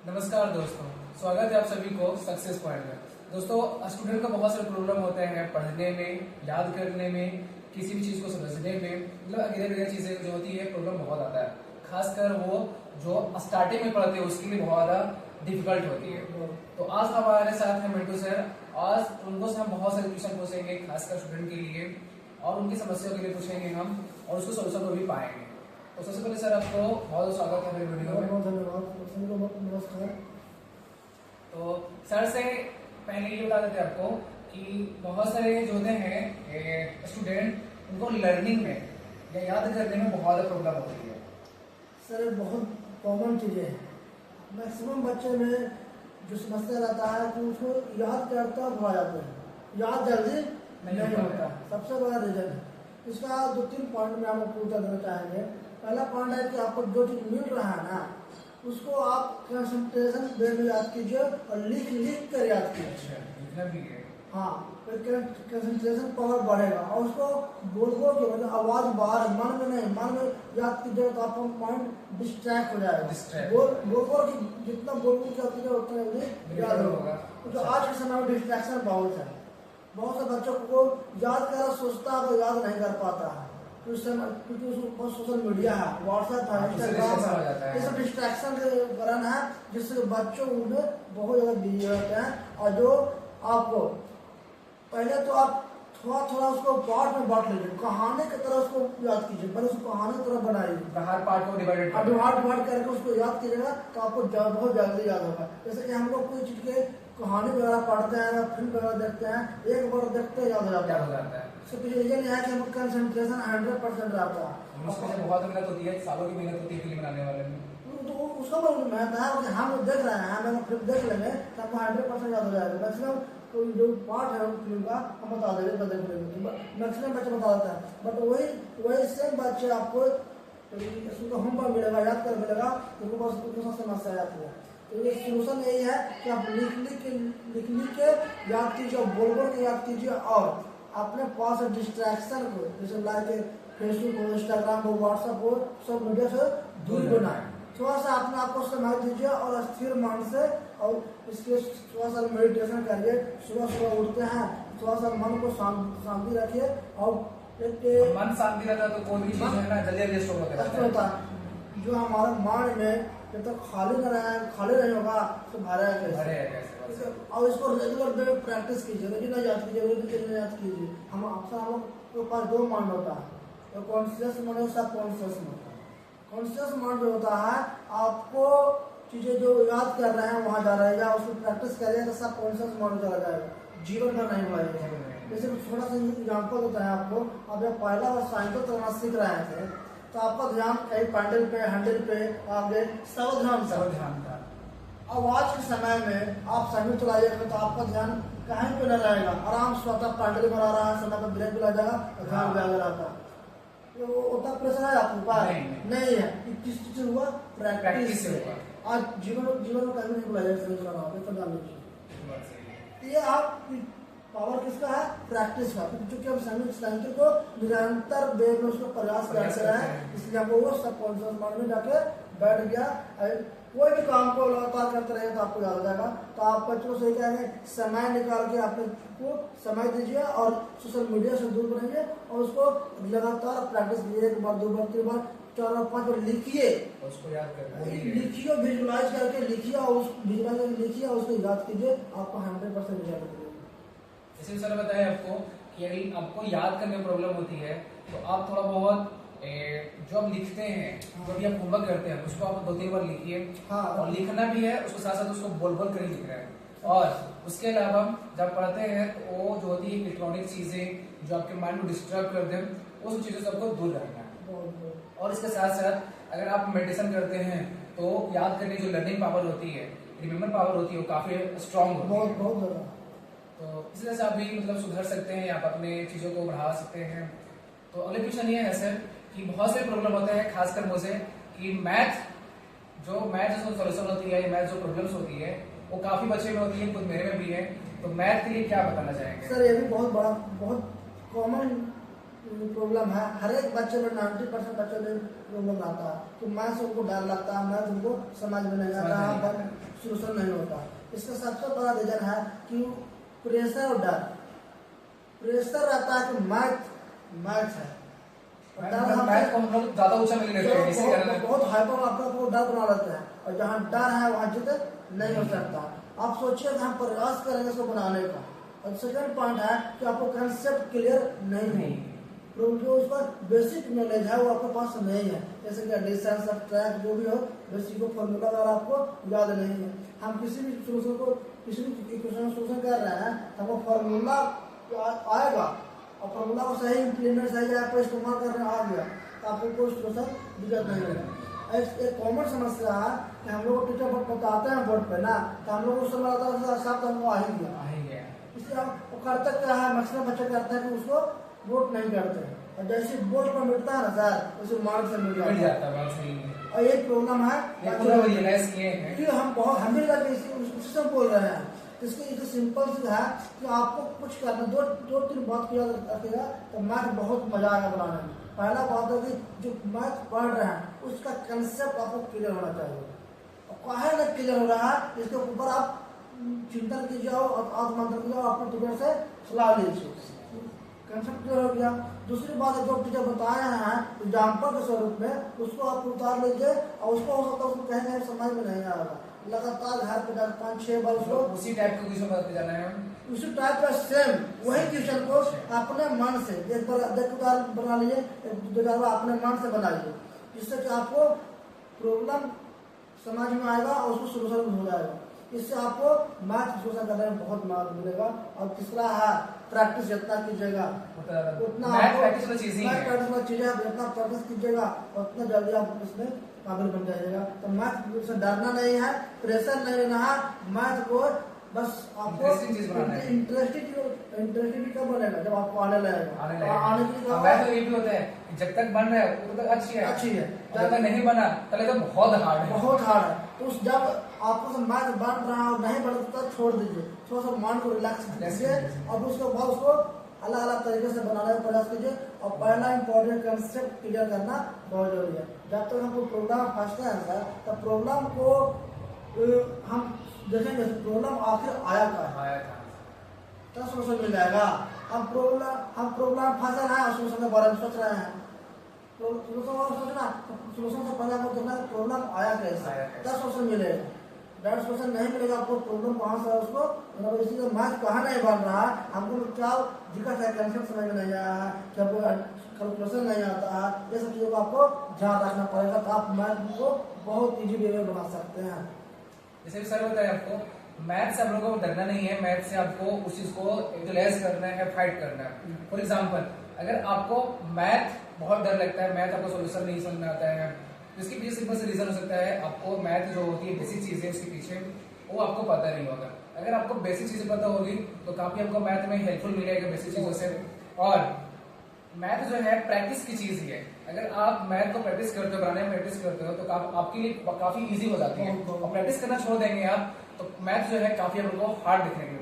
नमस्कार दोस्तों, स्वागत है आप सभी को सक्सेस पॉइंट में। दोस्तों, स्टूडेंट का बहुत सारे प्रॉब्लम होते हैं पढ़ने में, याद करने में, किसी भी चीज को समझने में, मतलब इधर उधर चीजें जो होती है प्रॉब्लम बहुत आता है। खासकर वो जो स्टार्टिंग में पढ़ते हैं उसके लिए बहुत ज्यादा डिफिकल्ट होती है। तो आज हमारे साथ है मिंटू सर। आज उनको से हम बहुत सारे क्वेश्चन पूछेंगे खासकर स्टूडेंट के लिए, और उनकी समस्याओं के लिए पूछेंगे हम, और उसको सोल्यूशन को भी पाएंगे। तो सबसे पहले सर आपको बहुत स्वागत है मेरे वीडियो में। बहुत धन्यवाद। नमस्कार। तो सर से पहले ये बता देते हैं आपको कि बहुत सारे जो होते हैं स्टूडेंट, उनको लर्निंग में या याद करने में बहुत ज़्यादा प्रॉब्लम होती है। सर बहुत कॉमन चीज़ें हैं। मैक्सिमम बच्चे में जो समस्या रहता है कि उसको याद करता भूल जाते हैं, याद जल्दी नहीं होता। सबसे बड़ा रीजन है इसका। 2-3 पॉइंट में हम आपको उत्तर देना चाहेंगे। पहला पॉइंट है कि आपको जो चीज़ मिल रहा है ना, उसको आप कंसंट्रेशन वे में याद कीजिए और लिख कर याद कीजिए। लिखना भी है। हाँ, कंसंट्रेशन पावर बढ़ेगा और उसको बोल के मतलब आवाज बाहर मन में नहीं, मन में याद कीजिए तो आपका माइंड डिस्ट्रैक्ट हो जाएगा। बोल कि जितना बोल के याद कीजिए उतना जल्दी याद होगा। तो आज के समय में डिस्ट्रैक्शन बहुत है। बहुत से बच्चों को याद कर सोचता है तो याद नहीं कर पाता है, क्योंकि उसको सोशल मीडिया है, व्हाट्सएप है, इंस्टाग्राम है, ये सब डिस्ट्रैक्शन के कारण है, जिससे बच्चों उनमें बहुत ज़्यादा बिजी होते हैं। और जो आपको पहले तो आप थोड़ा उसको पार्ट में बांट लीजिए, कहानी की तरह उसको याद कीजिए। पहले उसको कहानी की तरह बनाइए, हर पार्ट को डिवाइड करके उसको याद कीजिएगा तो आपको बहुत जल्दी याद होगा। जैसे कि हम लोग कोई चीज़ के कहानी वगैरह पढ़ते हैं या फिल्म वगैरह देखते हैं, एक बार देखते याद हो जाता है। इसका रीजन यह है कि हम कंसंट्रेशन 100% रहता है। उसमें बहुत मेहनत होती है, सालों की मेहनत होती है फिल्म बनाने वाले में। तो उसका मेहनत है कि हम देख रहे हैं, हम फिल्म देख लेंगे तो हमको 100% याद हो जाएगा। मैक्सिमम तो जो पार्ट है फिल्म का हम बता देंगे, देख लेंगे, मैक्सिमम बच्चे बता देता है। बट वही सेम बच्चे आपको उसको होमवर्क मिलेगा, याद कर मिलेगा, उनको बस उनके साथ समस्या आती है। तो ये सोल्यूशन यही है कि आप लिख के याद कीजिए, बोल के याद कीजिए, और अपने पास डिस्ट्रैक्शन को, जैसे लाइक फेसबुक हो, इंस्टाग्राम हो, व्हाट्सएप हो, सब मीडिया से दूर बनाए। थोड़ा सा अपने आप को समय दीजिए और स्थिर मन से, और इसके थोड़ा सा मेडिटेशन करिए। सुबह उठते हैं, थोड़ा सा मन को शांति रखिए, और मन शांति रहता है तो कोई भी चीज है ना जल्दी स्टोर होता है। जो हमारा माइंड में जब तक खाली नहीं होगा तो भरे कैसे। और इसको रेगुलर प्रैक्टिस कीजिए, रोजाना याद कीजिए। हम अक्सर के पास 2 माइंड होता है, एक कॉन्शियस माइंड है, सबकॉन्शियस माइंड। कॉन्शियस माइंड जो होता है, आपको चीजें जो याद कर रहे हैं वहां जा रहेगा, उसको प्रैक्टिस करिए तो सबकॉन्शियस माइंड चला जाएगा, जीवन भर नहीं बढ़ेगा। जैसे थोड़ा सा एग्जाम्पल होता है आपको, अब जब पहला बार साइकिल चलाना सीख रहे थे तो आपका ध्यान कहीं पैडल पे, हैंडल पे, आगे सावधान था। अब आज के समय में आप साइकिल चलाइएगा तो आपका ध्यान कहीं पे न रहेगा, आराम से स्वतः पैडल बना रहा है, समय पर ब्रेक भी लग जाएगा और ध्यान भी रहता है। तो उतना प्रेशर है आपके पास नहीं है। किस चीज से हुआ? प्रैक्टिस से। आज जीवन में कभी नहीं बुलाया जाए। ये आप पावर किसका है? प्रैक्टिस का। क्योंकि हम साइकिल को निरंतर वेग में उसको प्रयास करते हैं, इसलिए हमको वो सबकॉन्शियस माइंड में जाके बैठ गया। कोई भी काम को लगातार करते रहे तो आपको याद हो जाएगा। तो आप बच्चों से कहेंगे समय निकाल के अपने को समय दीजिए और सोशल मीडिया से दूर रहिए, और उसको लगातार प्रैक्टिस कीजिए। 1 बार 2 बार 3 बार 4 बार 5 बार लिखिए, उसको याद करिए, लिखिए, विजुलाइज करके लिखिए, और उस विजुलाइज करके लिखिए और उसको याद कीजिए, आपको 100% याद करिए। जैसे सर बताया आपको कि अगर आपको याद करने में प्रॉब्लम होती है तो आप थोड़ा बहुत जो आप लिखते हैं, जो भी आप होमवर्क करते हैं, उसको आप 2-3 बार लिखिए। हाँ, और लिखना भी है, उसके साथ साथ उसको बोल कर लिख रहे हैं। और उसके अलावा जब पढ़ते हैं तो वो जो होती है इलेक्ट्रॉनिक चीजें जो आपके माइंड को डिस्टर्ब कर दें, उस चीजों से आपको दूर रहना है। और इसके साथ साथ अगर आप मेडिटेशन करते हैं तो याद करने जो लर्निंग पावर होती है, रिमेम्बर पावर होती है, वो काफी स्ट्रांग होती है। बहुत ज्यादा। तो इस तरह से आप भी मतलब सुधर सकते हैं, आप अपने चीजों को बढ़ा सकते हैं। तो अगले क्वेश्चन ये है सर कि बहुत से प्रॉब्लम होते हैं, खासकर मुझे, कि मैथ जो सोल्यूशन होती है, मैथ जो प्रॉब्लम्स होती है वो काफी बच्चे में होती है, खुद मेरे में भी है। तो मैथ के लिए क्या बताना चाहेंगे? सर ये भी बहुत कॉमन प्रॉब्लम है। हर एक बच्चे में 90% बच्चे में प्रॉब्लम आता है। तो मैथ्स उनको डर लगता है, मैथ्स उनको समझ में नहीं आता है। सोल्यूशन नहीं होता। इसका सबसे बड़ा रीजन है कि प्रेशर और डर। प्रेशर रहता है कि मैथ है, मैथ को हम लोग ज्यादा ऊंचा मिल लेते हैं, इसी कारण बहुत हाइपर आपको डर बना लेते हैं, और जहाँ डर है वहाँ जिद नहीं हो सकता। आप सोचिए कि हम प्रयास करेंगे इसको बनाने का। और सेकंड पॉइंट है कि आपको कंसेप्ट क्लियर नहीं है, जो उसका बेसिक नॉलेज है वो आपके पास नहीं है, जैसे कि एडिशन सब्ट्रैक्ट जो भी हो, बेसिक फॉर्मूला अगर आपको याद नहीं है। हम किसी भी सोल्यूशन को, किसी भी इक्वेशन सोल्यूशन कर रहे हैं, हमको फॉर्मूला आएगा और फॉर्मूला को सही इम्प्लीमेंट सही जगह पर इस्तेमाल करने आ गया तो आपको कोई सोल्यूशन दिक्कत नहीं होगा। एक कॉमन समस्या है कि हम लोग टीचर बताते हैं बोर्ड पे ना, तो हम लोग उस समय आता है सब हमको आ ही गया, इसलिए हम करते क्या है, मैक्सिमम बच्चे करते हैं कि उसको वोट नहीं करते हैं, और जैसे बोर्ड पर मिलता है ना सर, उसे मार्क्स से मिल जाता है। और एक प्रॉब्लम है कि हम भी उससे बोल रहे हैं, इसकी सिंपल सी है कि आपको कुछ करना, दो तीन बात किया रखेगा तो मैथ बहुत मजा आएगा बनाने में। पहला बात है कि जो मैथ पढ़ रहे हैं उसका कंसेप्ट आपको क्लियर होना चाहिए, और काहे ना क्लियर हो रहा है इसके ऊपर आप चिंतन कीजिए और आत्मंथन कीजिए, अपने टीचर से सलाह लीजिए, कंसेप्ट क्लियर हो गया। दूसरी बात है, जो टीचर बताए हैं एग्जाम्पल के स्वरूप में उसको आप उतार लीजिए, और उसको हो सकता है उसको कहीं कहीं समझ में नहीं आएगा, लगातार घर पे 5-6 बार उसको उसी टाइप का क्वेश्चन बताते जाना है, उसी टाइप का सेम वही क्वेश्चन को अपने मन से एक बार उदाहरण बना लीजिए, दो चार बार अपने मन से बनाइए, जिससे कि आपको प्रॉब्लम समझ में आएगा और उसको सोल्यूशन हो जाएगा। इससे आपको मैथ सोल्यूशन करने में बहुत मदद मिलेगा। और तीसरा है प्रैक्टिस, जितना कीजिएगा उतना प्रैक्टिस चीज है, जितना प्रैक्टिस कीजिएगा उतना जल्दी आप इसमें काबिल बन जाइएगा। तो मैथ से डरना नहीं है, प्रेशर नहीं लेना है, मैथ को बस आपको इंटरेस्टिंग कब बनेगा, जब आपको आने लगेगा। आने की मैथ तो ये भी होता है कि जब तक बन रहा है तब तक अच्छी है, जब तक नहीं बना तब तो बहुत हार्ड है। तो जब आपको मैथ बन रहा है और नहीं बना तो छोड़ दीजिए, थोड़ा सा माइंड को रिलैक्स कीजिए, और उसके बाद उसको अलग अलग तरीके से बनाने का प्रयास कीजिए। और पहला इंपॉर्टेंट कंसेप्ट क्लियर करना बहुत जरूरी है। जब तक हमको प्रोग्राम फंसता है सर, तो प्रोग्राम को हम देखेंगे प्रॉब्लम आखिर आया तब सोल्यूशन मिल जाएगा। हम प्रॉब्लम फंसा है और सोल्यूशन के बारे में सोच रहे हैं, सोल्यूशन से पहले आपको देखना प्रॉब्लम आया कैसे, तब सोल्यूशन मिलेगा। डायरेक्ट सोल्यूशन नहीं मिलेगा आपको, प्रॉब्लम कहाँ से है उसको, मतलब इसी का मैथ कहाँ नहीं बन रहा है, हमको क्या दिक्कत है, कंसेप्ट समझ में नहीं आया है, कैलकुलेशन नहीं आता है, ये सब चीज़ों को आपको ध्यान रखना पड़ेगा, तो आप मैथ को बहुत ईजी वे में बना सकते हैं। जैसे भी सर बताया आपको, मैथ से आप लोगों को डरना नहीं है, मैथ से आपको उस चीज को यूटिलाइज करना है, फाइट करना है। फॉर एग्जांपल, अगर आपको मैथ बहुत डर लगता है, मैथ आपको सोल्यूशन नहीं समझ में आता है, तो इसके पीछे सिंपल से रीजन हो सकता है, आपको मैथ जो होती है बेसिक चीजें उसके पीछे वो आपको पता नहीं होगा। अगर आपको बेसिक चीजें पता होगी तो काफी आपको मैथ में हेल्पफुल मिलेगा बेसिक चीजों से। और मैथ जो है प्रैक्टिस की चीज ही है, अगर आप मैथ को प्रैक्टिस करते हो, बनाने में प्रैक्टिस करते हो तो आपके लिए काफी इजी हो जाती है। और प्रैक्टिस करना छोड़ देंगे आप तो मैथ जो है काफी आपको हार्ड दिखने के